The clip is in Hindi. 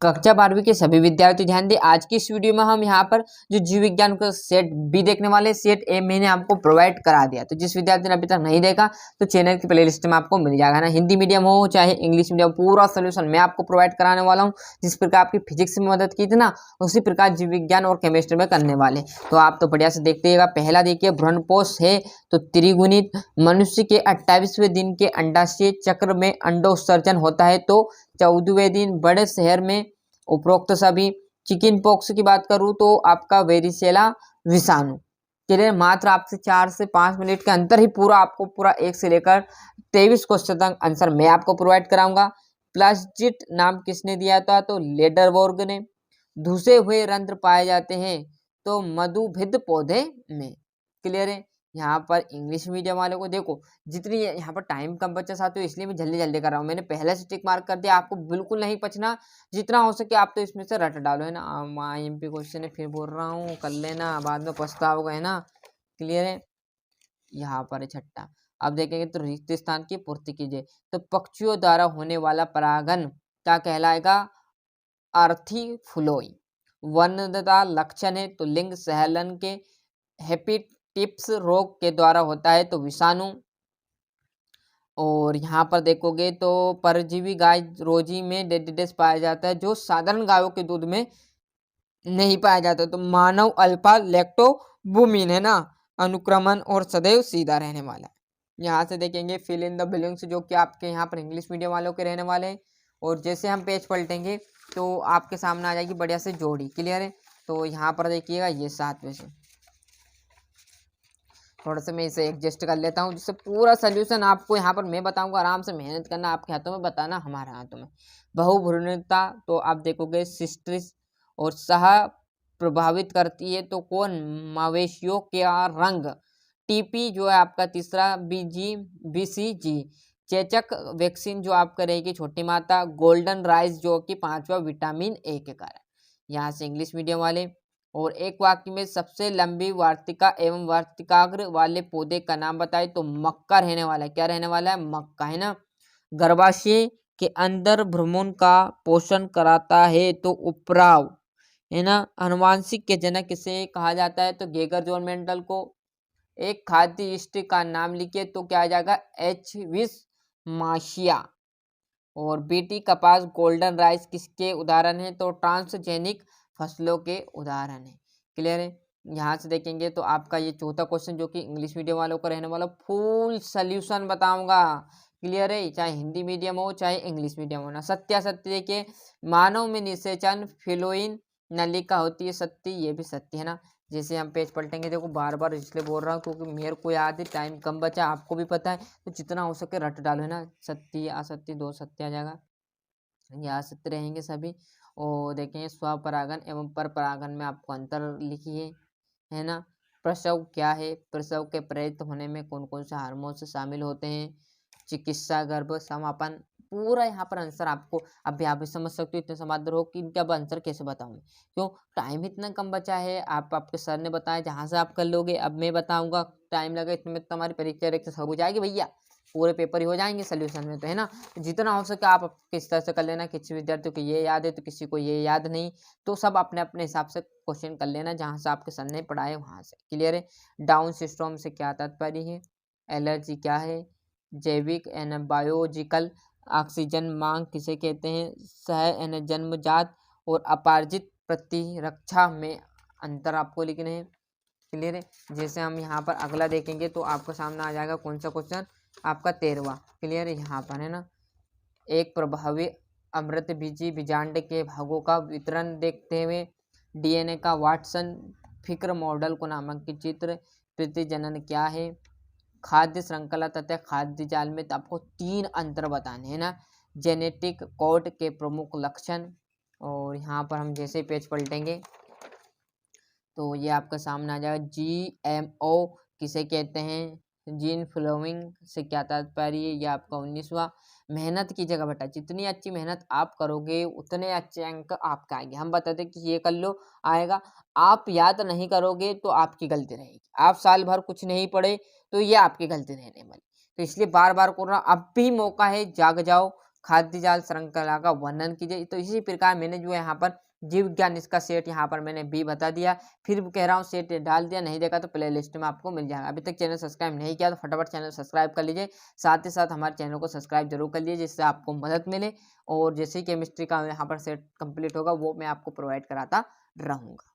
कक्षा 12वीं के सभी विद्यार्थी ध्यान दें। आज की इस वीडियो में हम यहाँ पर जो जीव विज्ञान का सेट बी देखने वाले, सेट ए मैंने आपको प्रोवाइड करा दिया। तो जिस विद्यार्थी ने अभी तक नहीं देखा तो चैनल की प्लेलिस्ट में आपको मिल जाएगा ना। हिंदी मीडियम हो चाहे इंग्लिश मीडियम, पूरा सोल्यूशन मैं आपको प्रोवाइड कराने वाला हूँ। जिस प्रकार आपकी फिजिक्स में मदद की थी ना, उसी प्रकार जीव विज्ञान और केमिस्ट्री में करने वाले। तो आप तो बढ़िया से देखते। पहला देखिए, भ्रूणपोष है तो त्रिगुणित। मनुष्य के 28वें दिन के अंडाशय चक्र में अंडोत्सर्जन होता है तो 14वें दिन। बड़े शहर में उपरोक्त सभी। चिकन पॉक्स की बात करूं तो आपका वेरिसेला विषाणु। चलिए, मात्र आपसे 4 से 5 मिनट के अंतर ही आपको पूरा 1 से लेकर 23 क्वेश्चन तक आंसर मैं आपको प्रोवाइड कराऊंगा। प्लास्जिट नाम किसने दिया था? तो लेडरबोर्ग ने। धुसे हुए रंध्र पाए जाते हैं तो मधुभिद पौधे में। क्लियर है। यहाँ पर इंग्लिश मीडियम वालों को देखो, जितनी यहाँ पर टाइम कम बचा साथियों, इसलिए मैं जल्दी जल्दी कर रहा हूँ। मैंने पहले से टिक मार्क कर दिया, आपको बिल्कुल नहीं पछना। जितना हो सके आप तो इसमें से रट डालो, है ना। IMP क्वेश्चन है, फिर बोल रहा हूँ, कर लेना, बाद में पछताओगे, है ना। क्लियर है। यहाँ पर छठा, अब देखेंगे तो रिक्त स्थान की पूर्ति कीजिए। तो पक्षियों द्वारा होने वाला परागन क्या कहलाएगा? अर्थी फ्लोई। वन्यता लक्षण है तो लिंग सहलन के। हेपेटिटिस रोग के द्वारा होता है तो विषाणु। और यहाँ पर देखोगे तो परजीवी गाय रोजी में डेडिडेस पाया जाता है जो साधारण गायों के दूध में नहीं पाया जाता। तो मानव अल्फा लैक्टोबुमिन, है ना। अनुक्रमण और सदैव सीधा रहने वाला है। यहाँ से देखेंगे फिल इन द ब्लैंक्स, जो कि आपके यहाँ पर इंग्लिश मीडियम वालों के रहने वाले हैं। और जैसे हम पेज पलटेंगे तो आपके सामने आ जाएगी बढ़िया से जोड़ी। क्लियर है। तो यहाँ पर देखिएगा, ये 7वें से थोड़ा सा मैं इसे एडजस्ट कर लेता हूँ, जिससे पूरा सोल्यूशन आपको यहाँ पर मैं बताऊंगा। आराम से मेहनत करना, आपके हाथों में बताना, हमारे हाथों में। बहुभ्रूणता तो आप देखोगे सिस्ट्रिस और सह प्रभावित करती है तो कौन? मवेशियों का रंग। TP जो है आपका तीसरा, BCG चेचक वैक्सीन जो आपका रहेगी छोटी माता। गोल्डन राइस जो कि 5वां विटामिन A के कारण। यहाँ से इंग्लिश मीडियम वाले। और एक वाक्य में सबसे लंबी वार्तिका एवं वार्तिकाग्र वाले पौधे का नाम बताए तो मक्का रहने वाला है। क्या रहने वाला है? मक्का, है ना। गर्भाशय के अंदर भ्रूण का पोषण कराता है तो उपराव, है ना। आनुवांशिक के जनक किसे कहा जाता है? तो गेगर जॉन मेंडल को। एक खाद्य यीस्ट का नाम लिखिए तो क्या आ जाएगा? H. माशिया। और BT कपास, गोल्डन राइस किसके उदाहरण है? तो ट्रांसजेनिक फसलों के उदाहरण है। क्लियर है। यहाँ से देखेंगे तो आपका ये चौथा क्वेश्चन, जो कि इंग्लिश मीडियम वालों का रहने वाला, फुल सोल्यूशन बताऊंगा। क्लियर है। चाहे हिंदी मीडियम हो चाहे इंग्लिश मीडियम हो ना। सत्यासत्य देखिए, मानव में निषेचन फिलोइन नलिका होती है सत्य, ये भी सत्य है ना। जैसे हम पेज पलटेंगे, देखो बार बार इसलिए बोल रहा हूँ क्योंकि मेरे को याद है, टाइम कम बचा, आपको भी पता है, तो जितना हो सके रट डालो, है ना। सत्य असत्य, 2 सत्य आ जाएगा, यहाँ सत्य रहेंगे सभी। और देखेंगे स्वपरागन एवं पर परागन में आपको अंतर लिखिए, है ना। प्रसव क्या है? प्रसव के प्रेरित होने में कौन कौन से हार्मोन से शामिल होते हैं? चिकित्सा, गर्भ समापन, पूरा यहाँ पर आंसर आपको अभी आप भी समझ सकते हो। इतने समाधान हो कि इनका अब आंसर कैसे बताऊं मैं, क्यों टाइम इतना कम बचा है। आपके सर ने बताया जहां से आप कर लोगे, अब मैं बताऊंगा टाइम लगा इतने में तुम्हारी परीक्षा एक हो जाएगी भैया, पूरे पेपर ही हो जाएंगे सोल्यूशन में, तो है ना। जितना हो सके आप किस तरह से कर लेना। किसी विद्यार्थियों को ये याद है तो किसी को ये याद नहीं, तो सब अपने अपने हिसाब से क्वेश्चन कर लेना जहाँ से आपके सर ने पढ़ाए वहाँ से। क्लियर है। डाउन सिंड्रोम से क्या तात्पर्य है? एलर्जी क्या है? जैविक एंड बायोलॉजिकल ऑक्सीजन मांग किसे कहते हैं? सह एंड जन्मजात और अपार्जित प्रतिरक्षा में अंतर आपको लिखने हैं। क्लियर है। जैसे हम यहाँ पर अगला देखेंगे तो आपको सामने आ जाएगा कौन सा क्वेश्चन? आपका 13वां। क्लियर है। यहाँ पर है ना, एक प्रभावी अमृत बीजी बीजांड के भागों का वितरण देखते हुए DNA का वाटसन फिक्र मॉडल को नामांकित चित्र। प्रतिजनन क्या है? खाद्य श्रृंखला तथा खाद्य जाल में तो आपको 3 अंतर बताने हैं ना। जेनेटिक कोड के प्रमुख लक्षण। और यहाँ पर हम जैसे पेज पलटेंगे तो ये आपका सामने आ जाएगा। GMO किसे कहते हैं? जीन फ्लोइंग से क्या तात्पर्य है? ये आपका 19वां। मेहनत की जगह बेटा, जितनी अच्छी मेहनत आप करोगे उतने अच्छे अंक आपका आएंगे। हम बताते कि ये कर लो आएगा, आप याद नहीं करोगे तो आपकी गलती रहेगी। आप साल भर कुछ नहीं पढ़े तो ये आपकी गलती रहने वाली। तो इसलिए बार बार करना, अब भी मौका है, जाग जाओ, खाद्य जाल श्रृंखला का वर्णन कीजिए। तो इसी प्रकार मैंने जो है यहाँ पर जीव विज्ञान इसका सेट यहाँ पर मैंने भी बता दिया, फिर कह रहा हूँ सेट डाल दिया, नहीं देखा तो प्ले लिस्ट में आपको मिल जाएगा। अभी तक चैनल सब्सक्राइब नहीं किया तो फटाफट चैनल सब्सक्राइब कर लीजिए, साथ ही साथ हमारे चैनल को सब्सक्राइब जरूर कर लीजिए जिससे आपको मदद मिले, और जैसे ही केमिस्ट्री का यहाँ पर सेट कंप्लीट होगा वो मैं आपको प्रोवाइड कराता रहूँगा।